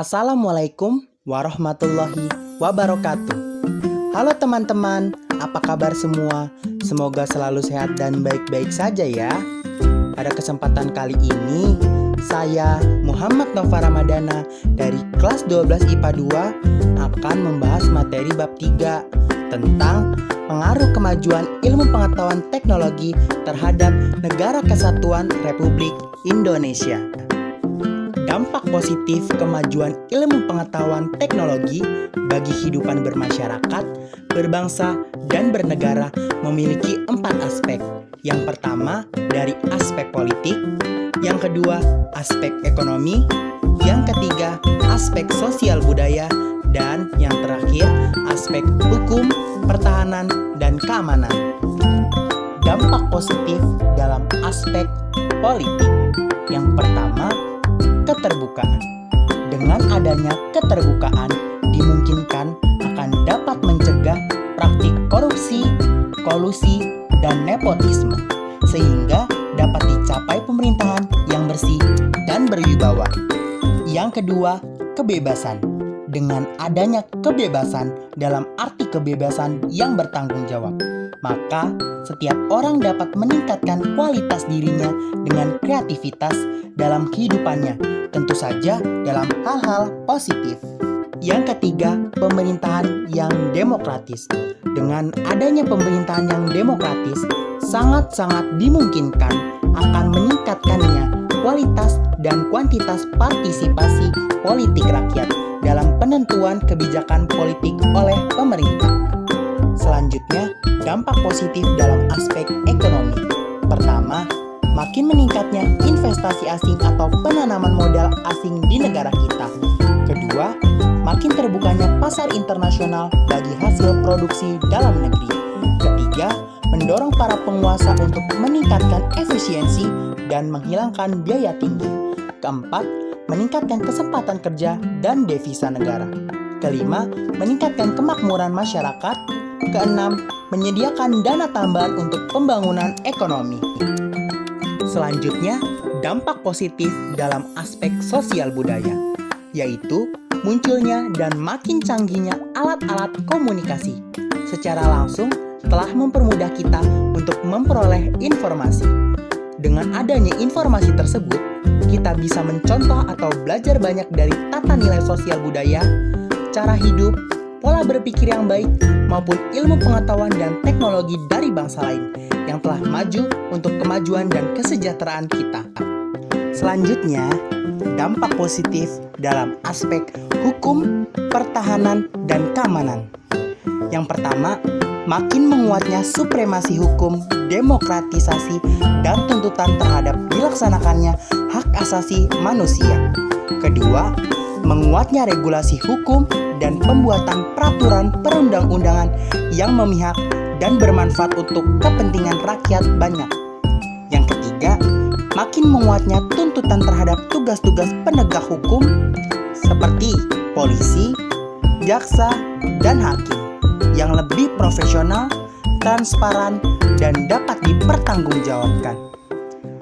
Assalamualaikum warahmatullahi wabarakatuh. Halo teman-teman, apa kabar semua? Semoga selalu sehat dan baik-baik saja ya. Pada kesempatan kali ini, saya Muhammad Nova Ramadana dari kelas 12 IPA 2 akan membahas materi bab 3 tentang pengaruh kemajuan ilmu pengetahuan teknologi terhadap Negara Kesatuan Republik Indonesia. Dampak positif kemajuan ilmu pengetahuan teknologi bagi kehidupan bermasyarakat, berbangsa, dan bernegara memiliki 4 aspek. Yang pertama dari aspek politik, yang kedua aspek ekonomi, yang ketiga aspek sosial budaya, dan yang terakhir aspek hukum, pertahanan, dan keamanan. Dampak positif dalam aspek politik. Yang pertama, keterbukaan. Dengan adanya keterbukaan, dimungkinkan akan dapat mencegah praktik korupsi, kolusi, dan nepotisme, sehingga dapat dicapai pemerintahan yang bersih dan berwibawa. Yang kedua, kebebasan. Dengan adanya kebebasan dalam arti kebebasan yang bertanggung jawab, maka setiap orang dapat meningkatkan kualitas dirinya dengan kreativitas dalam kehidupannya, tentu saja dalam hal-hal positif. Yang ketiga, pemerintahan yang demokratis. Dengan adanya pemerintahan yang demokratis, sangat-sangat dimungkinkan akan meningkatkannya kualitas dan kuantitas partisipasi politik rakyat dalam penentuan kebijakan politik oleh pemerintah. Selanjutnya, dampak positif dalam aspek ekonomi. Pertama, makin meningkatnya investasi asing atau penanaman modal asing di negara kita. Kedua, makin terbukanya pasar internasional bagi hasil produksi dalam negeri. Ketiga, mendorong para penguasa untuk meningkatkan efisiensi dan menghilangkan biaya tinggi. Keempat, meningkatkan kesempatan kerja dan devisa negara. Kelima, meningkatkan kemakmuran masyarakat. Keenam, menyediakan dana tambahan untuk pembangunan ekonomi. Selanjutnya, dampak positif dalam aspek sosial budaya, yaitu munculnya dan makin canggihnya alat-alat komunikasi. Secara langsung telah mempermudah kita untuk memperoleh informasi. Dengan adanya informasi tersebut, kita bisa mencontoh atau belajar banyak dari tata nilai sosial budaya, cara hidup, pola berpikir yang baik, maupun ilmu pengetahuan dan teknologi dari bangsa lain yang telah maju untuk kemajuan dan kesejahteraan kita. Selanjutnya, dampak positif dalam aspek hukum, pertahanan, dan keamanan. Yang pertama, makin menguatnya supremasi hukum, demokratisasi, dan tuntutan terhadap dilaksanakannya hak asasi manusia. Kedua, menguatnya regulasi hukum dan pembuatan peraturan perundang-undangan yang memihak dan bermanfaat untuk kepentingan rakyat banyak. Yang ketiga, makin menguatnya tuntutan terhadap tugas-tugas penegak hukum seperti polisi, jaksa, dan hakim yang lebih profesional, transparan, dan dapat dipertanggungjawabkan.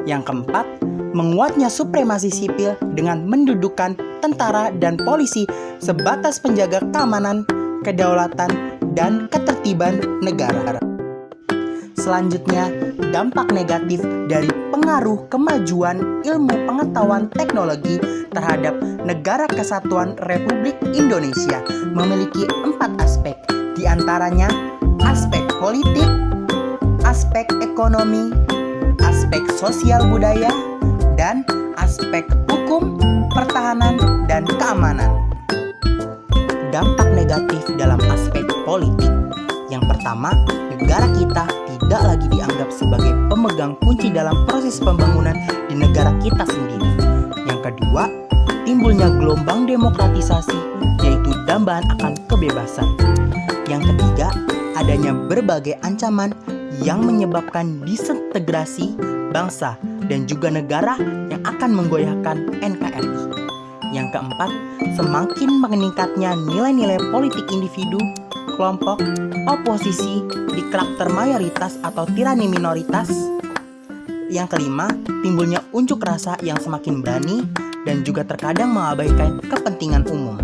Yang keempat, menguatnya supremasi sipil dengan mendudukan tentara dan polisi sebatas penjaga keamanan, kedaulatan, dan ketertiban negara. Selanjutnya, dampak negatif dari pengaruh kemajuan ilmu pengetahuan teknologi terhadap Negara Kesatuan Republik Indonesia memiliki 4 aspek, di antaranya aspek politik, aspek ekonomi, aspek sosial budaya, dan aspek hukum, pertahanan, dan keamanan. Dampak negatif dalam aspek politik. Yang pertama, negara kita tidak lagi dianggap sebagai pemegang kunci dalam proses pembangunan di negara kita sendiri. Yang kedua, timbulnya gelombang demokratisasi, yaitu dambaan akan kebebasan. Yang ketiga, adanya berbagai ancaman yang menyebabkan disintegrasi bangsa dan juga negara yang akan menggoyahkan NKRI. Yang keempat, semakin meningkatnya nilai-nilai politik individu, kelompok, oposisi di karakter mayoritas atau tirani minoritas. Yang kelima, timbulnya unjuk rasa yang semakin berani dan juga terkadang mengabaikan kepentingan umum.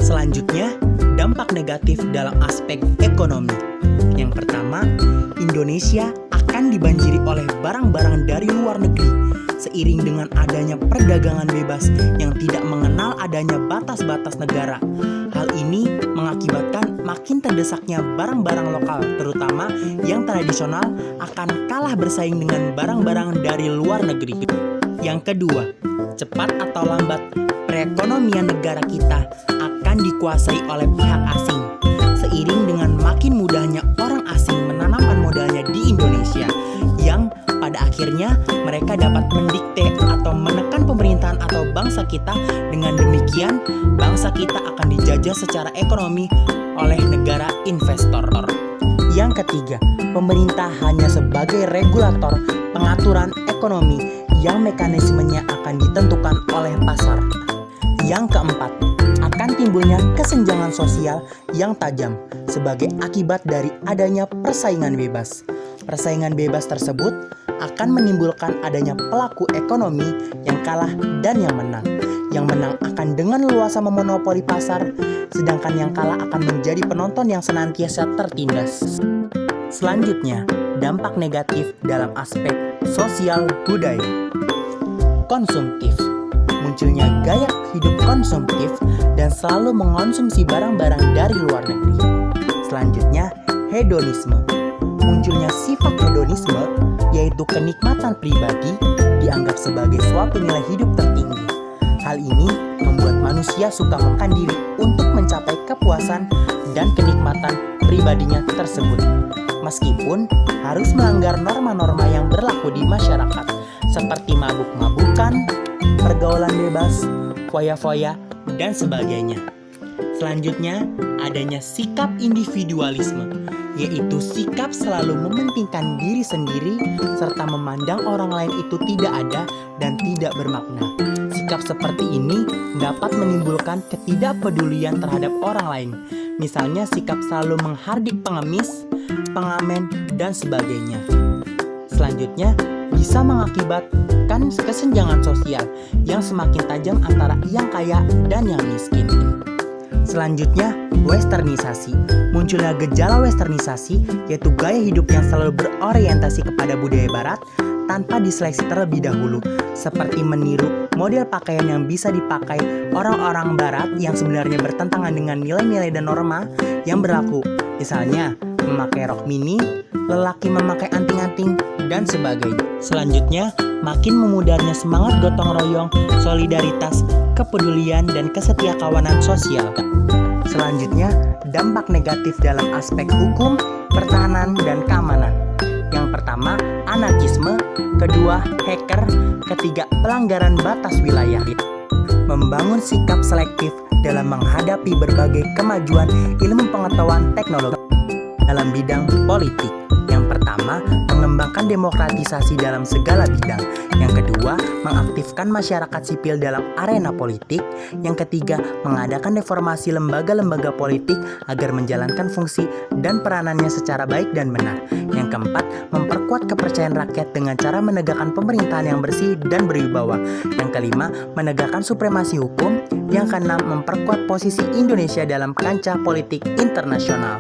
Selanjutnya, dampak negatif dalam aspek ekonomi. Yang pertama, Indonesia akan dibanjiri oleh barang-barang dari luar negeri seiring dengan adanya perdagangan bebas yang tidak mengenal adanya batas-batas negara. Hal ini mengakibatkan makin terdesaknya barang-barang lokal, terutama yang tradisional, akan kalah bersaing dengan barang-barang dari luar negeri. Yang kedua, cepat atau lambat, perekonomian negara kita akan dikuasai oleh pihak asing. Seiring dengan makin mudahnya orang asing menanamkan modalnya di Indonesia, yang pada akhirnya mereka dapat mendikte atau menekan pemerintahan atau bangsa kita. Dengan demikian, bangsa kita akan dijajah secara ekonomi oleh negara investor. Yang ketiga, pemerintah hanya sebagai regulator pengaturan ekonomi yang mekanismenya akan ditentukan oleh pasar. Yang keempat, akan timbulnya kesenjangan sosial yang tajam sebagai akibat dari adanya persaingan bebas. Persaingan bebas tersebut akan menimbulkan adanya pelaku ekonomi yang kalah dan yang menang. Yang menang akan dengan leluasa memonopoli pasar, sedangkan yang kalah akan menjadi penonton yang senantiasa tertindas. Selanjutnya, dampak negatif dalam aspek sosial budaya. Konsumtif. Munculnya gaya hidup konsumtif dan selalu mengonsumsi barang-barang dari luar negeri. Selanjutnya, hedonisme. Munculnya sifat hedonisme, yaitu kenikmatan pribadi, dianggap sebagai suatu nilai hidup tertinggi. Hal ini membuat manusia suka menekan diri untuk mencapai kepuasan dan kenikmatan pribadinya tersebut, meskipun harus melanggar norma-norma yang berlaku di masyarakat, seperti mabuk-mabukan, pergaulan bebas, foya-foya, dan sebagainya. Selanjutnya, adanya sikap individualisme, yaitu sikap selalu mementingkan diri sendiri serta memandang orang lain itu tidak ada dan tidak bermakna. Sikap seperti ini dapat menimbulkan ketidakpedulian terhadap orang lain. Misalnya sikap selalu menghardik pengemis, pengamen, dan sebagainya. Selanjutnya, bisa mengakibatkan kesenjangan sosial yang semakin tajam antara yang kaya dan yang miskin. Selanjutnya, westernisasi. Munculnya gejala westernisasi, yaitu gaya hidup yang selalu berorientasi kepada budaya barat tanpa diseleksi terlebih dahulu, seperti meniru model pakaian yang bisa dipakai orang-orang barat yang sebenarnya bertentangan dengan nilai-nilai dan norma yang berlaku. Misalnya, memakai rok mini, lelaki memakai anting-anting, dan sebagainya. Selanjutnya, makin memudarnya semangat gotong royong, solidaritas, kepedulian, dan kesetiakawanan sosial. Selanjutnya, dampak negatif dalam aspek hukum, pertahanan, dan keamanan. Yang pertama, anarkisme. Kedua, hacker. Ketiga, pelanggaran batas wilayah. Membangun sikap selektif dalam menghadapi berbagai kemajuan ilmu pengetahuan teknologi dalam bidang politik. Yang pertama, mengembangkan demokratisasi dalam segala bidang. Yang kedua, mengaktifkan masyarakat sipil dalam arena politik. Yang ketiga, mengadakan reformasi lembaga-lembaga politik agar menjalankan fungsi dan peranannya secara baik dan benar. Yang keempat, memperkuat kepercayaan rakyat dengan cara menegakkan pemerintahan yang bersih dan berwibawa. Yang kelima, menegakkan supremasi hukum. Yang keenam, memperkuat posisi Indonesia dalam kancah politik internasional.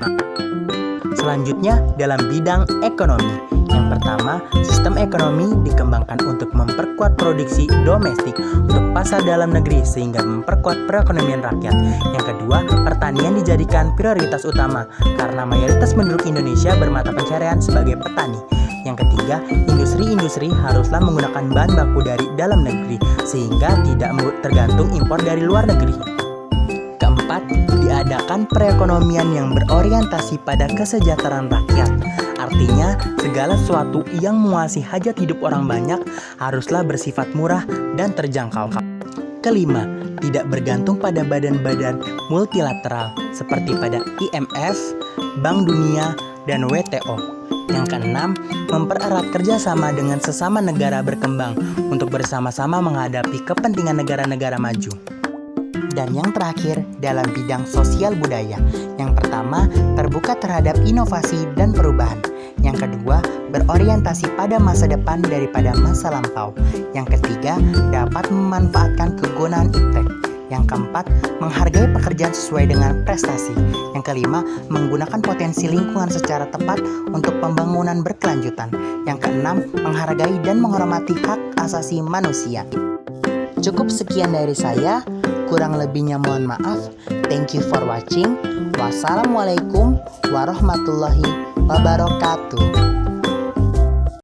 Selanjutnya, dalam bidang ekonomi. Yang pertama, sistem ekonomi dikembangkan untuk memperkuat produksi domestik untuk pasar dalam negeri sehingga memperkuat perekonomian rakyat. Yang kedua, pertanian dijadikan prioritas utama karena mayoritas penduduk Indonesia bermata pencaharian sebagai petani. Yang ketiga, industri-industri haruslah menggunakan bahan baku dari dalam negeri sehingga tidak tergantung impor dari luar negeri. Keempat, diadakan perekonomian yang berorientasi pada kesejahteraan rakyat. Artinya, segala sesuatu yang memuasai hajat hidup orang banyak haruslah bersifat murah dan terjangkau. Kelima, tidak bergantung pada badan-badan multilateral seperti pada IMF, Bank Dunia, dan WTO. Yang keenam, mempererat kerjasama dengan sesama negara berkembang untuk bersama-sama menghadapi kepentingan negara-negara maju. Dan yang terakhir, dalam bidang sosial budaya. Yang pertama, terbuka terhadap inovasi dan perubahan. Yang kedua, berorientasi pada masa depan daripada masa lampau. Yang ketiga, dapat memanfaatkan kegunaan iptek. Yang keempat, menghargai pekerjaan sesuai dengan prestasi. Yang kelima, menggunakan potensi lingkungan secara tepat untuk pembangunan berkelanjutan. Yang keenam, menghargai dan menghormati hak asasi manusia. Cukup sekian dari saya, kurang lebihnya mohon maaf. Thank you for watching. Wassalamualaikum warahmatullahi wabarakatuh.